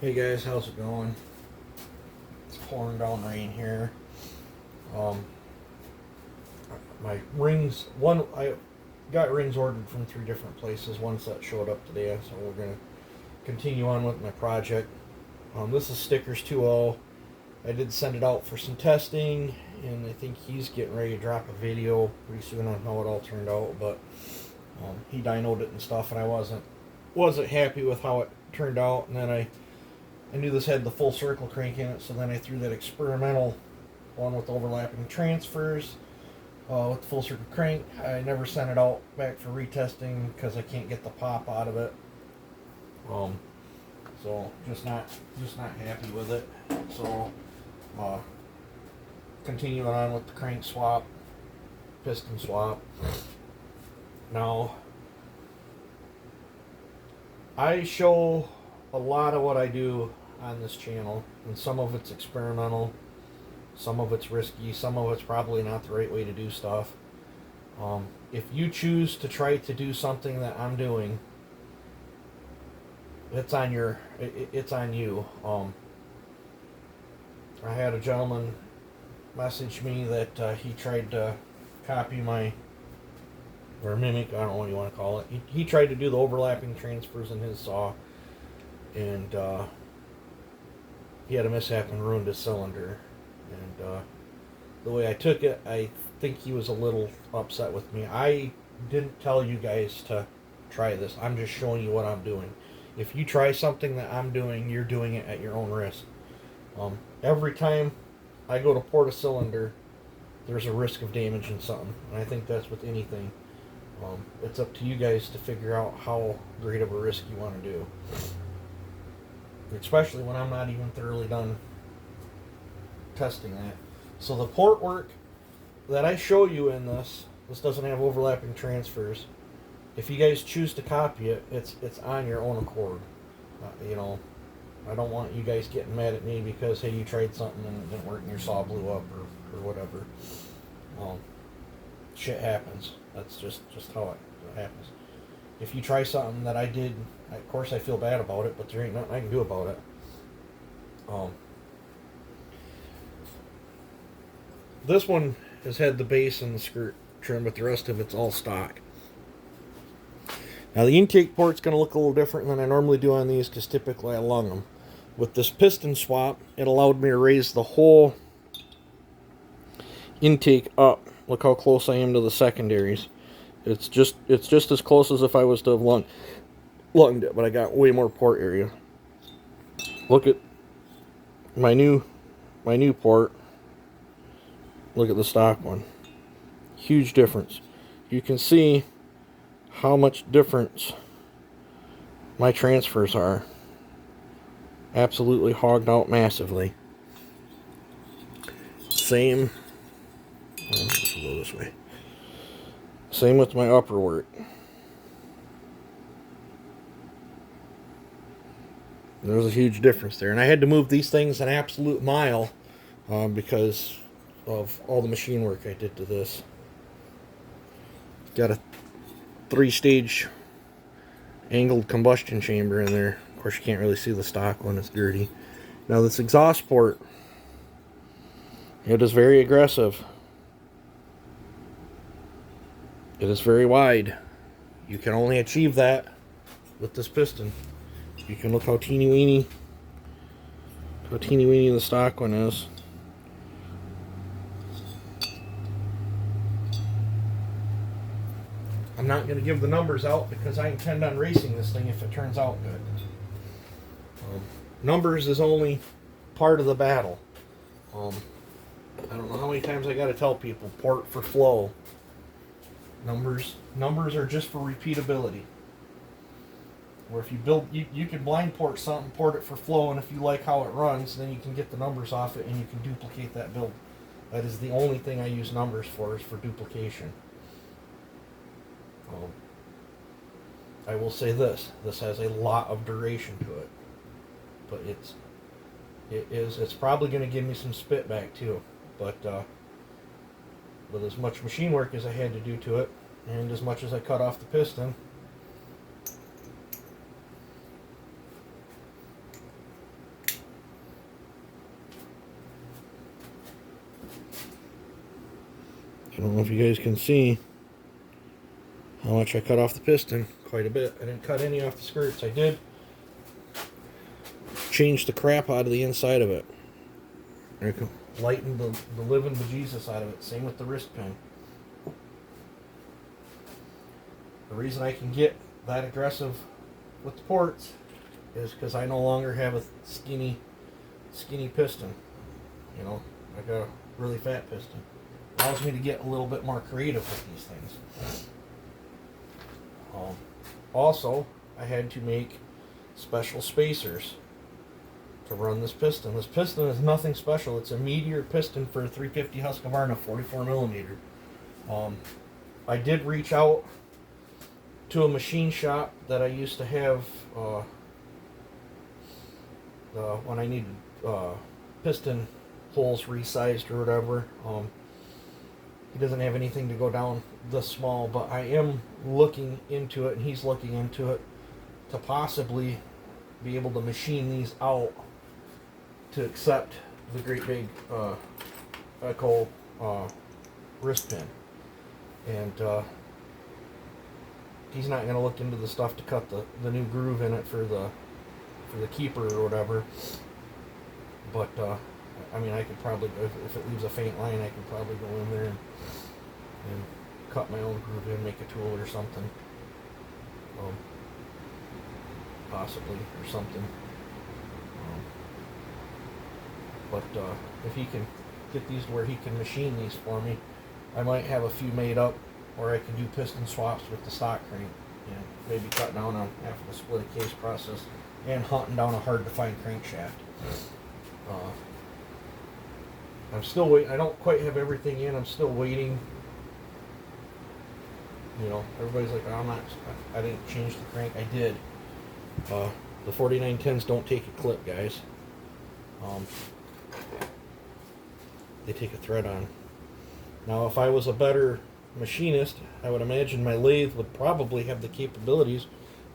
Hey guys, how's it going? It's pouring down rain here. Um, my rings, I got rings ordered from 3 different places. One set showed up today, so we're gonna continue on with my project. This is stickers 2.0. I did send it out for some testing, and I think he's getting ready to drop a video pretty soon on how it all turned out. But he dynoed it and stuff, and I wasn't happy with how it turned out. And then I knew this had the full circle crank in it, so then I threw that experimental one with overlapping transfers with the full circle crank. I never sent it out back for retesting because I can't get the pop out of it. So just not happy with it. So continuing on with the crank swap, piston swap. Now I show a lot of what I do on this channel, and some of it's experimental, some of it's risky, some of it's probably not the right way to do stuff. If you choose to try to do something that I'm doing, it's on you. I had a gentleman message me that he tried to copy my, or mimic, I don't know what you want to call it. He tried to do the overlapping transfers in his saw, and he had a mishap and ruined his cylinder. And the way I took it, I think he was a little upset with me. I didn't tell you guys to try this. I'm just showing you what I'm doing. If you try something that I'm doing, you're doing it at your own risk. Every time I go to port a cylinder, there's a risk of damaging something. And I think that's with anything. It's up to you guys to figure out how great of a risk you want to do. Especially when I'm not even thoroughly done testing that. So the port work that I show you in this doesn't have overlapping transfers. If you guys choose to copy it, it's on your own accord. I don't want you guys getting mad at me because, hey, you tried something and it didn't work and your saw blew up or whatever. Shit happens. That's just how it happens. If you try something that I did, of course I feel bad about it, but there ain't nothing I can do about it. This one has had the base and the skirt trim, but the rest of it's all stock. Now the intake port's going to look a little different than I normally do on these because typically I lung them. With this piston swap, it allowed me to raise the whole intake up. Look how close I am to the secondaries. It's just as close as if I was to have lunged it, but I got way more port area. Look at my new port. Look at the stock one. Huge difference. You can see how much difference my transfers are. Absolutely hogged out massively. Same. Let's go this way. Same with my upper work. There's a huge difference there. And I had to move these things an absolute mile because of all the machine work I did to this. Got a 3-stage angled combustion chamber in there. Of course, you can't really see the stock one. It's dirty. Now this exhaust port, it is very aggressive. It is very wide. You can only achieve that with this piston. You can look how teeny weeny the stock one is. I'm not going to give the numbers out because I intend on racing this thing if it turns out good. Numbers is only part of the battle. I don't know how many times I got to tell people, port for flow. Numbers are just for repeatability. Or if you build, you can blind port something, port it for flow, and if you like how it runs, then you can get the numbers off it and you can duplicate that build. That is the only thing I use numbers for, is for duplication. I will say this has a lot of duration to it, but it's probably going to give me some spit back too. But with as much machine work as I had to do to it, and as much as I cut off the piston, don't know if you guys can see how much I cut off the piston. Quite a bit. I didn't cut any off the skirts. I did change the crap out of the inside of it. I lightened the living bejesus out of it. Same with the wrist pin. The reason I can get that aggressive with the ports is because I no longer have a skinny piston. You know, I got a really fat piston. Allows me to get a little bit more creative with these things. Also, I had to make special spacers to run this piston. This piston is nothing special. It's a Meteor piston for a 350 Husqvarna 44 millimeter. I did reach out to a machine shop that I used to have when I needed piston holes resized or whatever. He doesn't have anything to go down this small, but I am looking into it, and he's looking into it to possibly be able to machine these out to accept the great big Echo wrist pin. And he's not going to look into the stuff to cut the new groove in it for the keeper or whatever. But I mean, I could probably, if it leaves a faint line, I could probably go in there and cut my own groove in, make a tool or something. Possibly, or something. But if he can get these to where he can machine these for me, I might have a few made up where I can do piston swaps with the stock crank. And maybe cut down on half of the split case process and hunting down a hard to find crankshaft. I'm still waiting. I don't quite have everything in. I'm still waiting. You know, everybody's like, oh, I didn't change the crank. I did. The 4910s don't take a clip, guys. They take a thread on. Now, if I was a better machinist, I would imagine my lathe would probably have the capabilities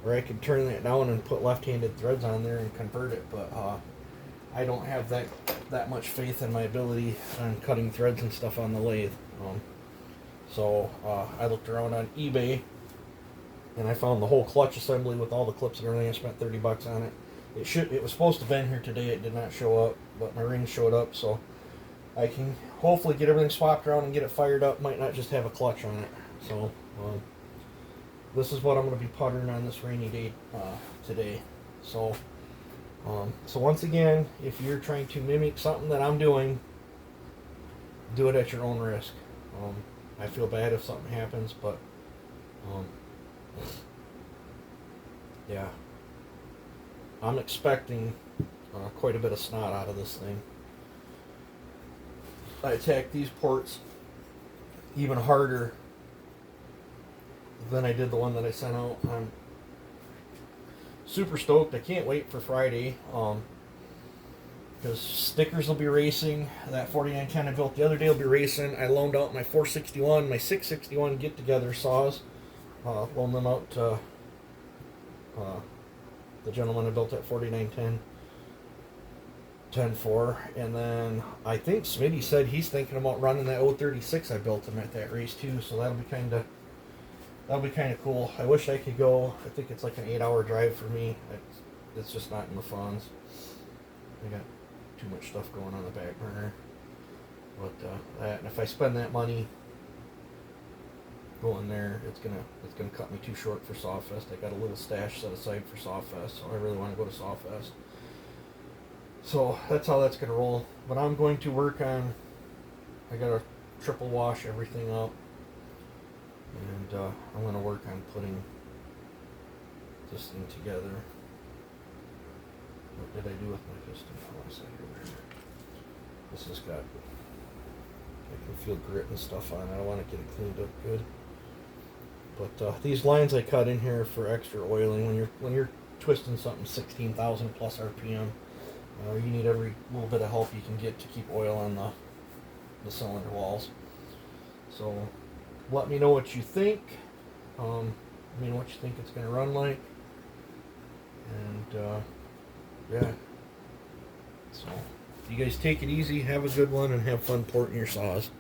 where I could turn that down and put left-handed threads on there and convert it, but I don't have that much faith in my ability on cutting threads and stuff on the lathe. So I looked around on eBay and I found the whole clutch assembly with all the clips and everything. I spent $30 on it. It was supposed to have been here today. It did not show up, but my ring showed up, so I can hopefully get everything swapped around and get it fired up. Might not just have a clutch on it. So this is what I'm going to be puttering on this rainy day today. So once again, if you're trying to mimic something that I'm doing, do it at your own risk. I feel bad if something happens, but yeah, I'm expecting quite a bit of snot out of this thing. I attacked these ports even harder than I did the one that I sent out. I'm super stoked. I can't wait for Friday because stickers will be racing. That 4910 I built the other day will be racing. I loaned out my 461, my 661 get-together saws. Loaned them out to the gentleman I built that 4910 10-4, and then I think Smitty said he's thinking about running that 036 I built him at that race too, so that'll be kind of cool. I wish I could go. I think it's like an 8-hour drive for me. It's just not in the funds. I got too much stuff going on the back burner. But and if I spend that money going there, it's gonna cut me too short for Sawfest. I got a little stash set aside for Sawfest, so I really want to go to Sawfest. So that's how that's going to roll. But I'm going to work on, I got to triple wash everything up. And I'm going to work on putting this thing together. What did I do with my piston? Oh, I said here. This has got, I can feel grit and stuff on it. I want to get it cleaned up good. But these lines I cut in here for extra oiling. When you're twisting something 16,000 plus RPM, you need every little bit of help you can get to keep oil on the cylinder walls. So let me know what you think. What you think it's going to run like. And yeah. So you guys take it easy, have a good one, and have fun porting your saws.